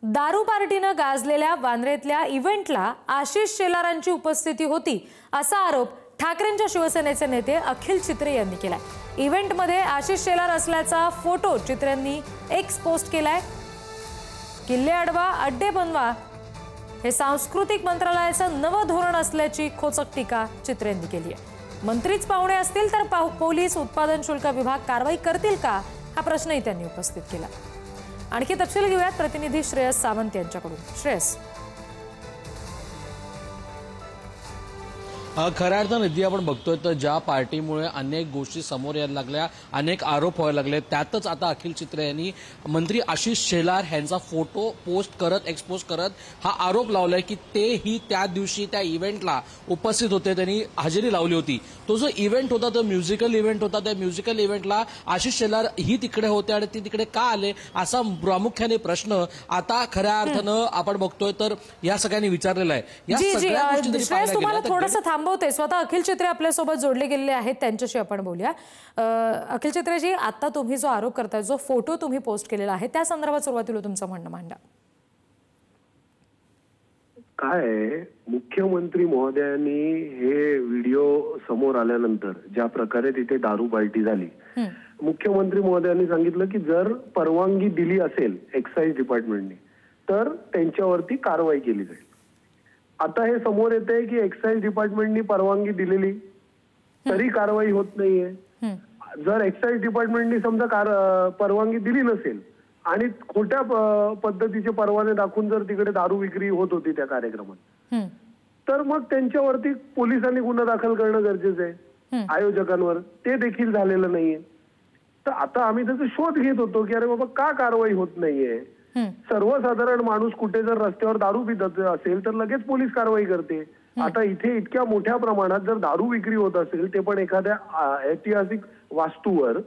दारू पार्टीनं गाजलेल्या वांद्रेतल्या इव्हेंटला आशिष शेलारांची उपस्थिती होती असा आरोप ठाकरेंच्या शिवसेनेचे नेते अखिल चित्रे यांनी केलाय। इव्हेंटमध्ये आशिष शेलार असल्याचा फोटो चित्रेंनी एक्स पोस्ट केलाय। किल्ले अडवा अड्डे बनवा हे सांस्कृतिक मंत्रालयाचं नवं धोरण असल्याची खोचक टीका चित्रेंनी केली आहे। मंत्रीच पाहुणे असतील तर पोलीस उत्पादन शुल्क विभाग कारवाई करतील का हा प्रश्नही त्यांनी उपस्थित केला। आणखी तपशील घेऊयात प्रतिनिधी श्रेयस सावंत यांच्याकडून। श्रेयस, खऱ्या अर्थानं निधी आपण बघतोय तर ज्या पार्टीमुळे अनेक गोष्टी समोर यायला लागल्या, अनेक आरोप व्हायला लागले, त्यातच आता अखिल चित्रे यांनी मंत्री आशिष शेलार यांचा फोटो पोस्ट करत एक्सपोज करत हा आरोप लावलाय की तेही त्या दिवशी त्या इव्हेंटला उपस्थित होते, त्यांनी हजेरी लावली होती। तो जो इव्हेंट होता तो म्युझिकल इव्हेंट होता, त्या म्युझिकल इव्हेंटला आशिष शेलार ही तिकडे होते आणि ती तिकडे का आले असा प्रामुख्याने प्रश्न आता खऱ्या अर्थानं आपण बघतोय तर या सगळ्यांनी विचारलेला आहे। या सगळ्या गोष्टी स्वतः अखिल चित्रे आपल्या सोबत जोडले गेलेले आहेत, त्यांच्याशी आपण बोलूया। अखिल चित्रेजी, आता तुम्ही जो आरोप करताय, जो फोटो तुम्ही पोस्ट केलेला आहे त्या संदर्भात सुरुवातीला तुमचं म्हणणं मांडा। काय मुख्यमंत्री महोदयांनी हे व्हिडिओ समोर आल्यानंतर ज्या प्रकारे तिथे दारू पार्टी झाली, मुख्यमंत्री महोदयांनी सांगितलं की जर परवानगी दिली असेल एक्साइज डिपार्टमेंटने तर त्यांच्यावरती कारवाई केली जाईल। आता हे समोर येते की एक्साइज डिपार्टमेंटनी परवानगी दिलेली तरी कारवाई होत नाहीये। जर एक्साइज डिपार्टमेंटनी समजा परवानगी दिली नसेल आणि खोट्या पद्धतीचे परवाने दाखवून जर तिकडे दारू विक्री होत होती त्या कार्यक्रमात, तर मग त्यांच्यावरती पोलिसांनी गुन्हा दाखल करणं गरजेचं आहे आयोजकांवर। ते देखील झालेलं नाहीये। तर आता आम्ही त्याचा शोध घेत होतो की अरे बाबा का कारवाई होत नाहीये। सर्वसाधारण माणूस कुठे जर रस्त्यावर दारू पित असेल तर लगेच पोलीस कारवाई करते। आता इथे इतक्या मोठ्या प्रमाणात जर दारू विक्री होत असेल ते पण एखाद्या ऐतिहासिक वास्तूवर,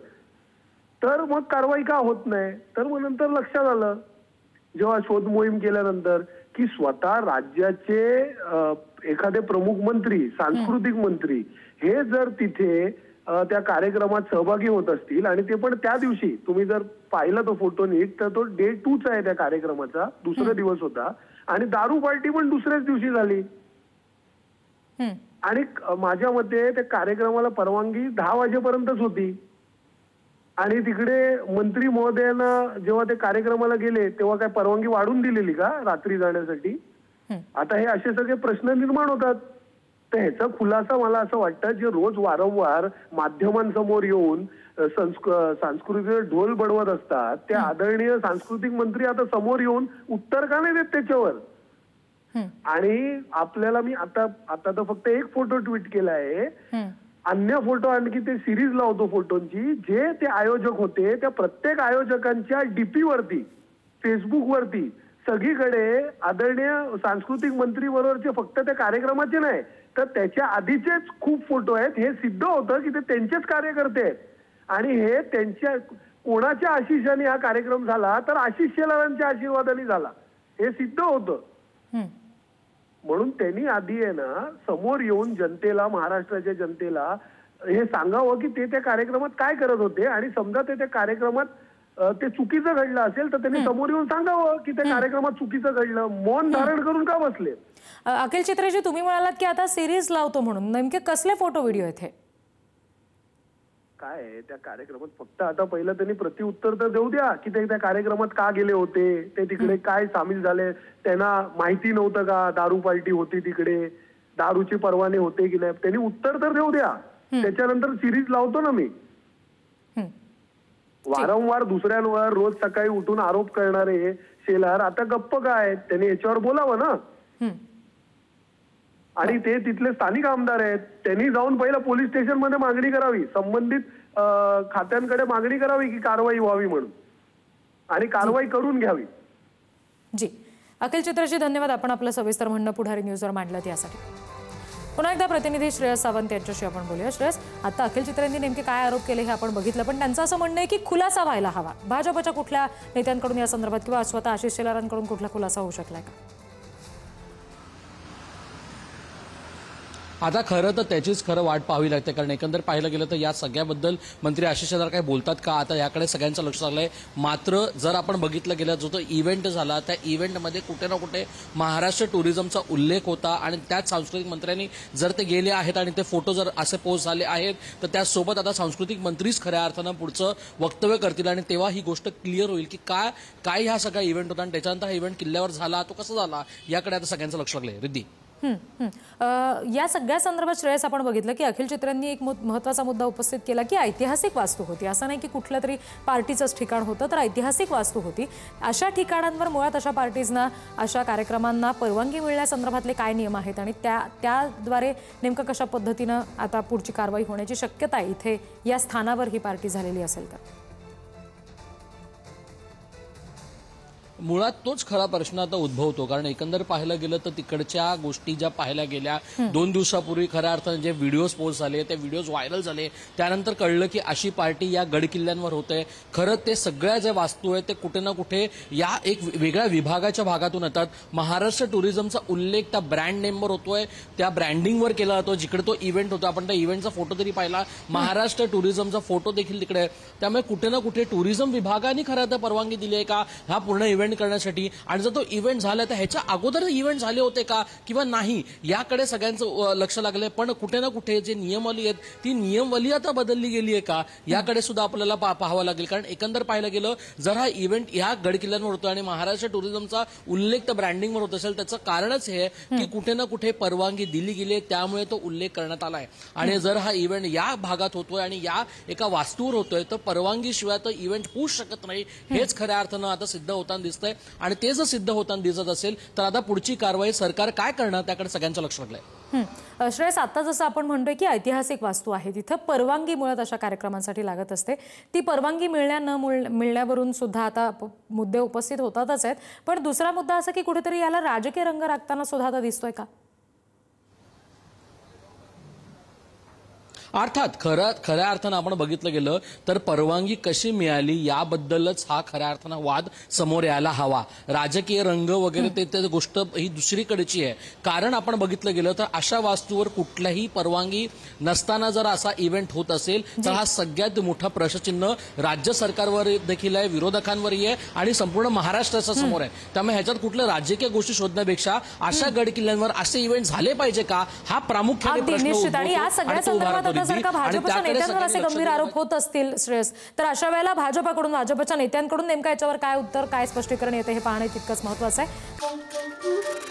तर मग कारवाई का होत नाही। तर मग नंतर लक्षात आलं जेव्हा शोध मोहीम केल्यानंतर की स्वतः राज्याचे एखादे प्रमुख मंत्री, सांस्कृतिक मंत्री हे जर तिथे त्या कार्यक्रमात सहभागी होत असतील आणि ते पण त्या दिवशी, तुम्ही जर पाहिला तो फोटो नीट तर तो डे 2 आहे त्या कार्यक्रमाचा, दुसरा दिवस होता आणि दारू पार्टी पण दुसऱ्याच दिवशी झाली। आणि माझ्या मते त्या कार्यक्रमाला परवानगी 10 वाजेपर्यंतच होती आणि तिकडे मंत्री महोदयांना जेव्हा ते कार्यक्रमाला गेले तेव्हा काय परवानगी वाढून दिलेली का रात्री जाण्यासाठी? आता हे असे सगळे प्रश्न निर्माण होतात। तर ह्याचा खुलासा मला असं वाटतं जे रोज वारंवार माध्यमांसमोर येऊन सांस्कृतिक ढोल बडवत असतात ते आदरणीय सांस्कृतिक मंत्री आता समोर येऊन उत्तर का नाही देत त्याच्यावर? आणि आपल्याला मी आता तर फक्त एक फोटो ट्विट केला आहे, अन्य फोटो आणखी ते सिरीज लावतो फोटोंची, जे ते आयोजक होते त्या प्रत्येक आयोजकांच्या डीपी वरती, फेसबुक वरती सगळीकडे आदरणीय सांस्कृतिक मंत्री बरोबरचे फक्त त्या कार्यक्रमाचे नाही तर त्याच्या आधीचेच खूप फोटो आहेत। हे सिद्ध होतं की ते त्यांचेच कार्यकर्ते आहेत आणि हे त्यांच्या कोणाच्या आशिषाने हा कार्यक्रम झाला तर आशिष शेलारांच्या आशीर्वादाने झाला, हे सिद्ध होतं। म्हणून त्यांनी आधी आहे ना समोर येऊन जनतेला, महाराष्ट्राच्या जनतेला हे सांगावं की ते त्या कार्यक्रमात काय करत होते आणि समजा ते त्या कार्यक्रमात ते चुकीचं घडलं असेल तर त्यांनी समोर येऊन सांगावं की त्या कार्यक्रमात चुकीचं घडलं। मौन धारण करून का बसले? अखिल चित्रेजी, तुम्ही म्हणालात की आता सिरीज लावतो म्हणून, नेमके कसले फोटो व्हिडिओ आहेत हे? काय त्या कार्यक्रमात फक्त आता पहिलं त्यांनी प्रत्युत्तर तर देऊ द्या की ते त्या कार्यक्रमात का गेले होते, ते तिकडे काय सामील झाले, त्यांना माहिती नव्हतं का दारू पार्टी होती तिकडे, दारूचे परवाने होते की नाही, त्यांनी उत्तर तर देऊ द्या। त्याच्यानंतर सिरीज लावतो ना मी। वारंवार दुसऱ्यांवर रोज सकाळी उठून आरोप करणारे शेलार आता गप्प काय? त्यांनी याच्यावर बोलावं ना। आणि ते तिथले स्थानिक आमदार आहेत, त्यांनी जाऊन पहिला पोलीस स्टेशन मध्ये मागणी करावी, संबंधित खात्यांकडे मागणी करावी की कारवाई व्हावी म्हणून आणि कारवाई करून घ्यावी। जी, अखिल चित्रेजी धन्यवाद, आपण आपलं सविस्तर म्हणणं पुढारी न्यूजवर मांडलं त्यासाठी। पुन्हा एकदा प्रतिनिधी श्रेयस सावंत यांच्याशी आपण बोलूया। श्रेयस, आता अखिल चित्रेंनी नेमके काय आरोप केले हे आपण बघितलं, पण त्यांचं असं म्हणणं आहे की खुलासा व्हायला हवा। भाजपच्या कुठल्या नेत्यांकडून या संदर्भात किंवा स्वतः आशिष शेलारांकडून कुठला खुलासा होऊ शकलाय का? आता खरं तर त्याचीच खरं वाट पाहावी लागते, कारण एकंदर पाहिलं गेलं तर या सगळ्याबद्दल मंत्री आशिष शेलार काय बोलतात का, आता याकडे सगळ्यांचं लक्ष लागलंय. मात्र जर आपण बघितलं गेलं जो तो इव्हेंट झाला, त्या इव्हेंटमध्ये कुठे ना कुठे महाराष्ट्र टुरिझमचा उल्लेख होता आणि त्याच सांस्कृतिक मंत्र्यांनी जर ते गेले आहेत आणि ते फोटो जर असे पोस्ट झाले आहेत, तर त्यासोबत आता सांस्कृतिक मंत्रीच खऱ्या अर्थानं पुढचं वक्तव्य करतील आणि तेव्हा ही गोष्ट क्लिअर होईल की काय ह्या सगळा इव्हेंट होता आणि त्याच्यानंतर हा इव्हेंट किल्ल्यावर झाला, तो कसा झाला, याकडे आता सगळ्यांचं लक्ष लागलंय. रिद्धी, या सगळ्या संदर्भात श्रेयस आपण बघितलं की अखिल चित्र्यांनी एक महत्त्वाचा मुद्दा उपस्थित केला की ऐतिहासिक वास्तू होती, असं नाही की कुठल्या तरी पार्टीचंच ठिकाण होतं, तर ऐतिहासिक वास्तू होती. अशा ठिकाणांवर मुळात अशा पार्टीजना, अशा कार्यक्रमांना परवानगी मिळण्यासंदर्भातले काय नियम आहेत आणि त्याद्वारे नेमकं कशा पद्धतीनं आता पुढची कारवाई होण्याची शक्यता आहे इथे या स्थानावर ही पार्टी झालेली असेल तर? मुळात तोच खरा प्रश्न आता उद्भवतो, कारण एकंदर पाहायला गेलं तर तिकडच्या गोष्टी ज्या पाहायला गेल्या 2 दिवसापूर्वी खऱ्या अर्थाने जे व्हिडिओज पोस्ट झाले, ते व्हिडिओज व्हायरल झाले, त्यानंतर कळलं की अशी पार्टी या गड किल्ल्यांवर होते. खरं ते सगळ्या ज्या वास्तू आहेत ते कुठे ना कुठे या एक वेगळ्या विभागाच्या भागातून येतात. महाराष्ट्र टुरिझमचा उल्लेख त्या ब्रँड नेमवर होतोय, त्या ब्रँडिंगवर केला जातो. जिकडे तो इव्हेंट होता, आपण त्या इव्हेंटचा फोटो तरी पाहिला, महाराष्ट्र टुरिझमचा फोटो देखील तिकडे. त्यामुळे कुठे ना कुठे टुरिझम विभागाने खरं तर परवानगी दिली आहे का हा पूर्ण इव्हेंट करण्यासाठी, आणि जर तो इव्हेंट झाला तर ह्याच्या अगोदर इव्हेंट झाले होते का किंवा नाही, याकडे सगळ्यांचं लक्ष लागलंय. पण कुठे ना कुठे जे नियमावली आहेत ती नियमवली आता बदलली गेली आहे का, याकडे सुद्धा आपल्याला पाहावं लागेल. कारण एकंदर पाहायला गेलं जर हा इव्हेंट या गड किल्ल्यांवर होतो आणि महाराष्ट्र टुरिझमचा उल्लेख तर ब्रँडिंगवर होत असेल, त्याचं कारणच हे की कुठे ना कुठे परवानगी दिली गेली आहे, त्यामुळे तो उल्लेख करण्यात आलाय. आणि जर हा इव्हेंट या भागात होतोय आणि या एका वास्तूवर होतोय, तर परवानगीशिवाय तर इव्हेंट होऊच शकत नाही, हेच खऱ्या अर्थानं आता सिद्ध होताना दिसतंय. आणि ते जर सिद्ध होताना दिसत असेल तर आता पुढची कारवाई सरकार काय करणार त्याकडे सगळ्यांचं लक्ष लागलंय. श्रेयस, आता जसं आपण म्हणतोय की ऐतिहासिक वास्तू आहे, तिथं परवानगी मुळात अशा कार्यक्रमांसाठी लागत असते. ती परवानगी मिळण्यावरून सुद्धा आता मुद्दे उपस्थित होतातच आहेत. पण दुसरा मुद्दा असा की कुठेतरी याला राजकीय रंग राखताना सुद्धा आता दिसतोय का? अर्थात खऱ्या अर्थानं आपण बघितलं गेलं तर परवानगी कशी मिळाली याबद्दलच हा खऱ्या अर्थानं वाद समोर यायला हवा. राजकीय रंग वगैरे ते गोष्ट ही दुसरीकडची आहे. कारण आपण बघितलं गेलं तर अशा वास्तूवर कुठल्याही परवानगी नसताना जर असा इव्हेंट होत असेल तर हा सगळ्यात मोठा प्रश्नचिन्ह राज्य सरकारवर देखील आहे, विरोधकांवरही आहे आणि संपूर्ण महाराष्ट्राच्या समोर आहे. त्यामुळे ह्याच्यात कुठल्या राजकीय गोष्टी शोधण्यापेक्षा अशा गड किल्ल्यांवर असे इव्हेंट झाले पाहिजे का, हा प्रामुख्याने प्रश्न उद्भवतो. जर का भाजपच्या नेत्यांवर असे गंभीर आरोप होत असतील श्रेयस, तर अशा वेळेला भाजपच्या नेत्यांकडून नेमका याच्यावर काय उत्तर, काय स्पष्टीकरण येते हे पाहणे तितकंच महत्त्वाचं आहे.